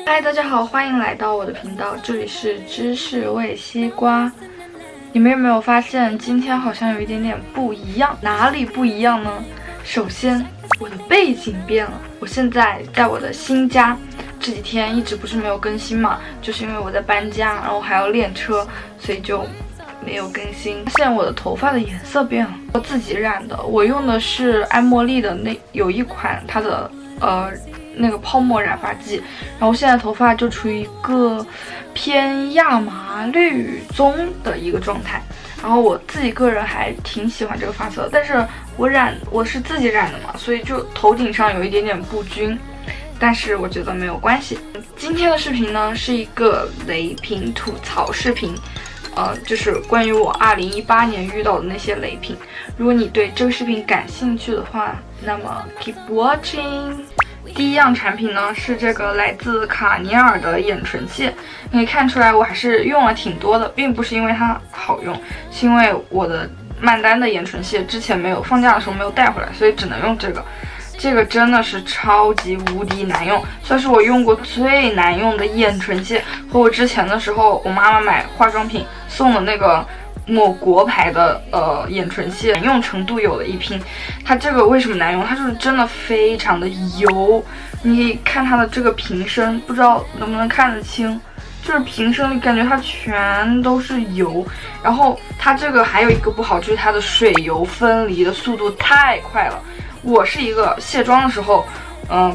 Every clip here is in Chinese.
嗨，大家好，欢迎来到我的频道，这里是知识味西瓜。你们有没有发现今天好像有一点点不一样？哪里不一样呢？首先，我的背景变了，我现在在我的新家。这几天一直不是没有更新嘛，就是因为我在搬家，然后还要练车，所以就没有更新。现在我的头发的颜色变了，我自己染的，我用的是爱茉莉的有一款它的那个泡沫染发剂，然后现在头发就处于一个偏亚麻绿棕的一个状态。然后我自己个人还挺喜欢这个发色，但是我是自己染的嘛，所以就头顶上有一点点不均，但是我觉得没有关系。今天的视频呢是一个雷品吐槽视频，就是关于我2018年遇到的那些雷品。如果你对这个视频感兴趣的话，那么 keep watching。第一样产品呢是这个来自卡尼尔的眼唇卸，你可以看出来我还是用了挺多的，并不是因为它好用，是因为我的曼丹的眼唇卸之前没有放假的时候没有带回来，所以只能用这个。这个真的是超级无敌难用，算是我用过最难用的眼唇卸。和我之前的时候，我妈妈买化妆品送的那个某国牌的眼唇卸，难用程度有了一拼。它这个为什么难用？它就是真的非常的油。你看它的这个瓶身，不知道能不能看得清，就是瓶身里感觉它全都是油。然后它这个还有一个不好，就是它的水油分离的速度太快了。我是一个卸妆的时候，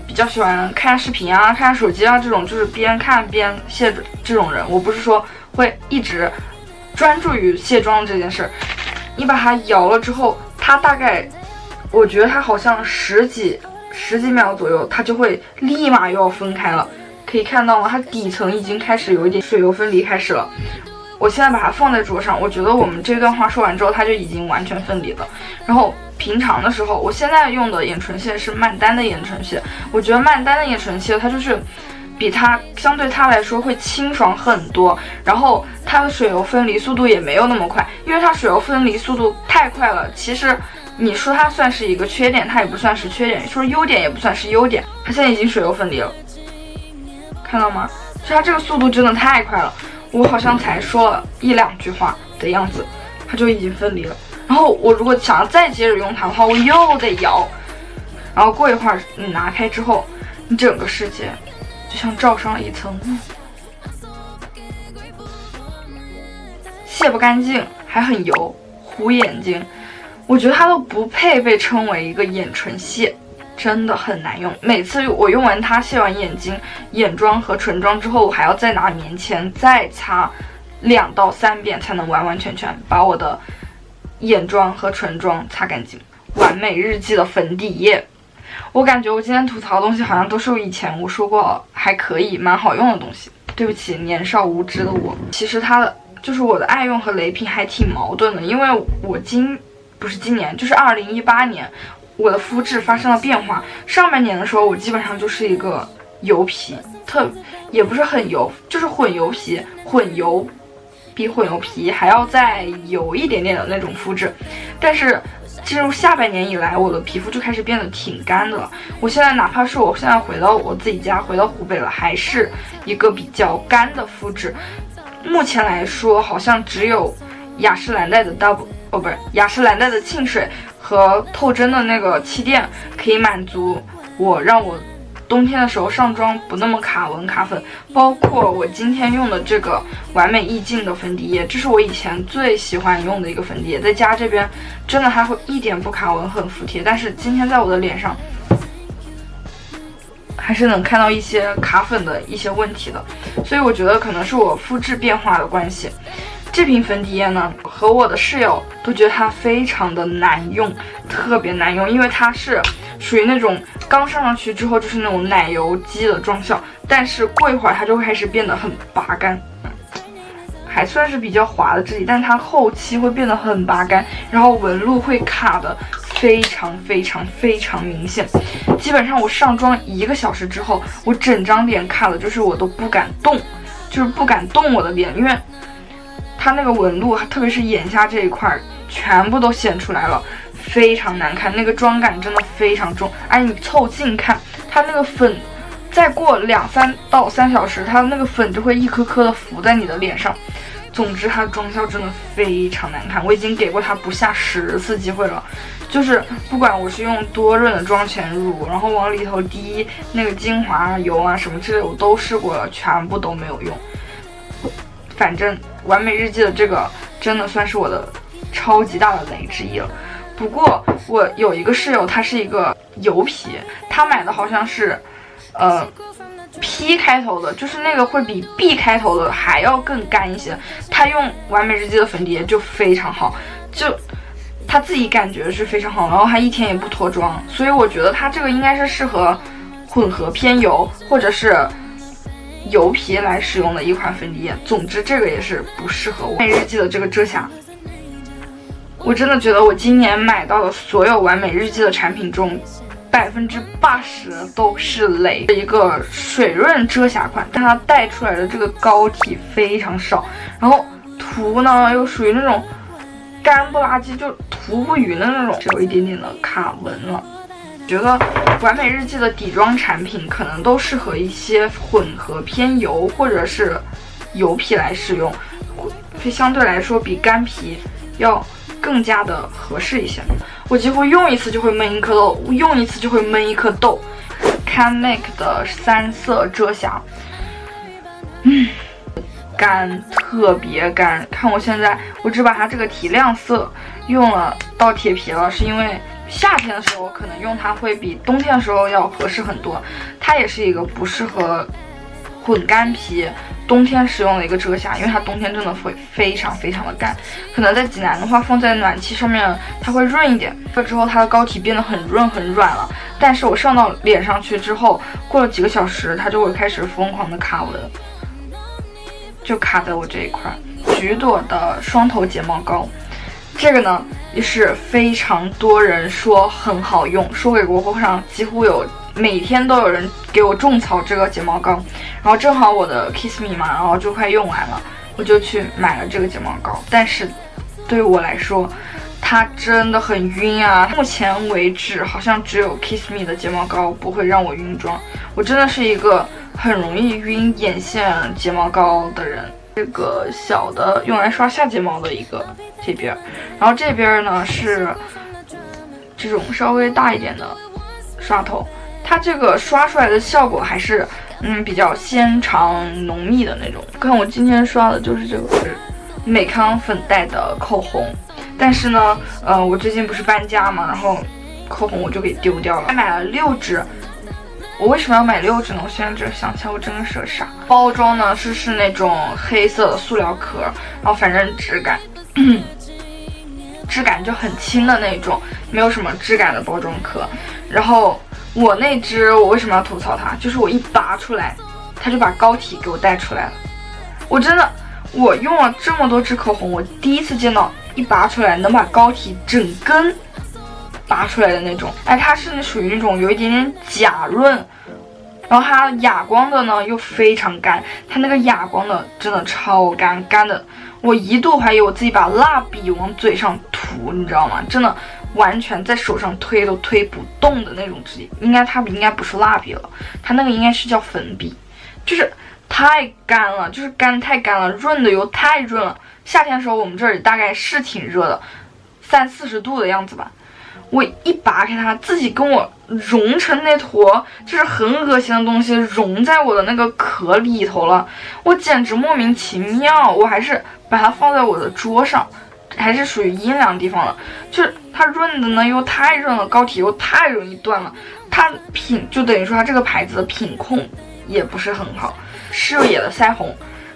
比较喜欢看视频啊、看手机啊这种，就是边看边卸的这种人。我不是说会一直专注于卸妆这件事。你把它摇了之后，它大概，我觉得它好像十几秒左右，它就会立马又要分开了。可以看到吗？它底层已经开始有一点水油分离开始了。我现在把它放在桌上，我觉得我们这段话说完之后，它就已经完全分离了。然后平常的时候，我现在用的眼唇卸是曼丹的眼唇卸，我觉得曼丹的眼唇卸它就是比它相对它来说会清爽很多，然后它的水油分离速度也没有那么快，因为它水油分离速度太快了。其实你说它算是一个缺点，它也不算是缺点；说优点也不算是优点。它现在已经水油分离了，看到吗？就它这个速度真的太快了。我好像才说了1、2句话的样子，它就已经分离了。然后我如果想要再接着用它的话，我又得摇。然后过一会儿你拿开之后，你整个世界就像罩上了一层雾，卸不干净，还很油，糊眼睛。我觉得它都不配被称为一个眼唇卸。真的很难用，每次我用完它卸完眼睛、眼妆和唇妆之后，我还要再拿棉签再擦2到3遍，才能完完全全把我的眼妆和唇妆擦干净。完美日记的粉底液，我感觉我今天吐槽的东西好像都是我以前我说过还可以蛮好用的东西。对不起，年少无知的我。其实它的就是我的爱用和雷品还挺矛盾的，因为我不是今年，就是2018年。我的肤质发生了变化，上半年的时候我基本上就是一个油皮，也不是很油，就是混油皮，比混油皮还要再油一点点的那种肤质。但是进入下半年以来，我的皮肤就开始变得挺干的了。我现在哪怕是我现在回到我自己家，回到湖北了，还是一个比较干的肤质。目前来说，好像只有雅诗兰黛的雅诗兰黛的沁水和透真的那个气垫可以满足我，让我冬天的时候上妆不那么卡纹卡粉。包括我今天用的这个完美意境的粉底液，这是我以前最喜欢用的一个粉底液，在家这边真的还会一点不卡纹，很服帖。但是今天在我的脸上还是能看到一些卡粉的一些问题的，所以我觉得可能是我肤质变化的关系。这瓶粉底液呢，和我的室友都觉得它非常的难用，特别难用，因为它是属于那种刚上去之后就是那种奶油肌的妆效，但是过一会儿它就会开始变得很拔干，还算是比较滑的质地，但它后期会变得很拔干，然后纹路会卡的非常明显。基本上我上妆1个小时之后，我整张脸卡的就是我都不敢动，就是不敢动我的脸，因为它那个纹路，特别是眼下这一块全部都显出来了，非常难看，那个妆感真的非常重。哎，你凑近看，它那个粉再过2-3到3小时，它那个粉就会一颗颗的浮在你的脸上。总之，它的妆效真的非常难看，我已经给过它不下10次机会了。就是不管我是用多润的妆前乳，然后往里头滴那个精华油啊什么之类的，我都试过了，全部都没有用。反正完美日记的这个真的算是我的超级大的雷之一了。不过我有一个室友，他是一个油皮，他买的好像是P 开头的，就是那个会比 B 开头的还要更干一些。他用完美日记的粉底液就非常好，就他自己感觉是非常好，然后他一天也不脱妆，所以我觉得他这个应该是适合混合偏油或者是油皮来使用的一款粉底液。总之这个也是不适合我。完美日记的这个遮瑕，我真的觉得我今年买到的所有完美日记的产品中80%都是雷。一个水润遮瑕款，但它带出来的这个膏体非常少，然后涂呢又属于那种干不拉几，就涂不匀的那种，有一点点的卡纹了。觉得完美日记的底妆产品可能都适合一些混合偏油或者是油皮来使用，会相对来说比干皮要更加的合适一些。我几乎用一次就会闷一颗痘，用一次就会闷一颗痘。CanMake 的3色遮瑕，干，特别干。看我现在，我只把它这个提亮色用了到铁皮了，是因为夏天的时候可能用它会比冬天的时候要合适很多。它也是一个不适合混干皮冬天使用的一个遮瑕，因为它冬天真的会非常的干。可能在济南的话，放在暖气上面它会润一点，这之后它的膏体变得很润很软了。但是我上到脸上去之后，过了几个小时，它就会开始疯狂的卡纹，就卡在我这一块。橘朵的双头睫毛膏，这个呢也是非常多人说很好用，说给我微博上几乎有每天都有人给我种草这个睫毛膏，然后正好我的 Kiss Me 嘛，然后就快用完了，我就去买了这个睫毛膏。但是对我来说，它真的很晕啊！目前为止，好像只有 Kiss Me 的睫毛膏不会让我晕妆。我真的是一个很容易晕眼线睫毛膏的人。这个小的用来刷下睫毛的一个这边，然后这边呢是这种稍微大一点的刷头。它这个刷出来的效果还是比较纤长浓密的那种。看我今天刷的就是这个美康粉黛的口红，但是呢我最近不是搬家嘛，然后口红我就给丢掉了。还买了6支。我为什么要买6支呢？我现在这想起来，我真的是个傻。包装呢是那种黑色的塑料壳，然后反正质感就很轻的那种，没有什么质感的包装壳。然后我那支我为什么要吐槽它？就是我一拔出来，它就把膏体给我带出来了。我用了这么多支口红，我第一次见到一拔出来能把膏体整根拔出来的那种。哎，它是属于那种有一点点假润，然后它哑光的呢又非常干，它那个哑光的真的超干的，我一度怀疑我自己把蜡笔往嘴上涂，你知道吗？真的完全在手上推都推不动的那种质地。它应该不是蜡笔了，它那个应该是叫粉笔，就是太干了，就是太干了，润的又太润了。夏天的时候我们这里大概是挺热的，30-40度的样子吧。我一拔开它，自己跟我融成那坨就是很恶心的东西融在我的那个壳里头了，我简直莫名其妙。我还是把它放在我的桌上，还是属于阴凉地方了。就是它润的呢又太润了，膏体又太容易断了，它就等于说它这个牌子的品控也不是很好。视野的腮红，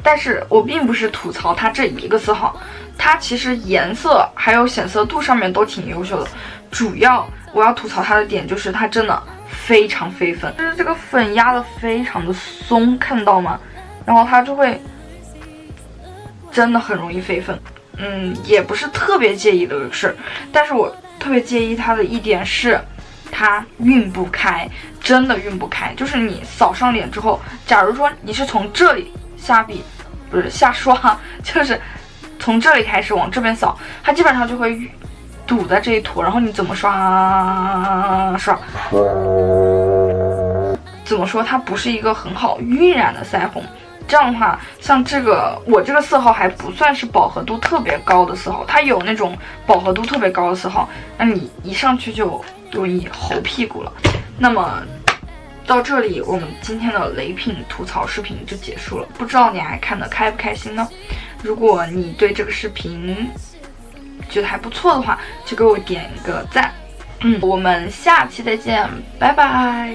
但是我并不是吐槽它这一个色号，它其实颜色还有显色度上面都挺优秀的。主要我要吐槽它的点就是它真的非常飞粉，就是这个粉压的非常的松，看到吗？然后它就会真的很容易飞粉。也不是特别介意的事，但是我特别介意它的一点是它晕不开，真的晕不开。就是你扫上脸之后，假如说你是从这里下刷，就是从这里开始往这边扫，它基本上就会堵在这一坨，然后你怎么刷，怎么说，它不是一个很好晕染的腮红。这样的话，像我这个色号还不算是饱和度特别高的色号，它有那种饱和度特别高的色号，那你一上去就容易猴屁股了。那么到这里，我们今天的雷品吐槽视频就结束了。不知道你还看得开不开心呢？如果你对这个视频觉得还不错的话，就给我点一个赞。我们下期再见，拜拜。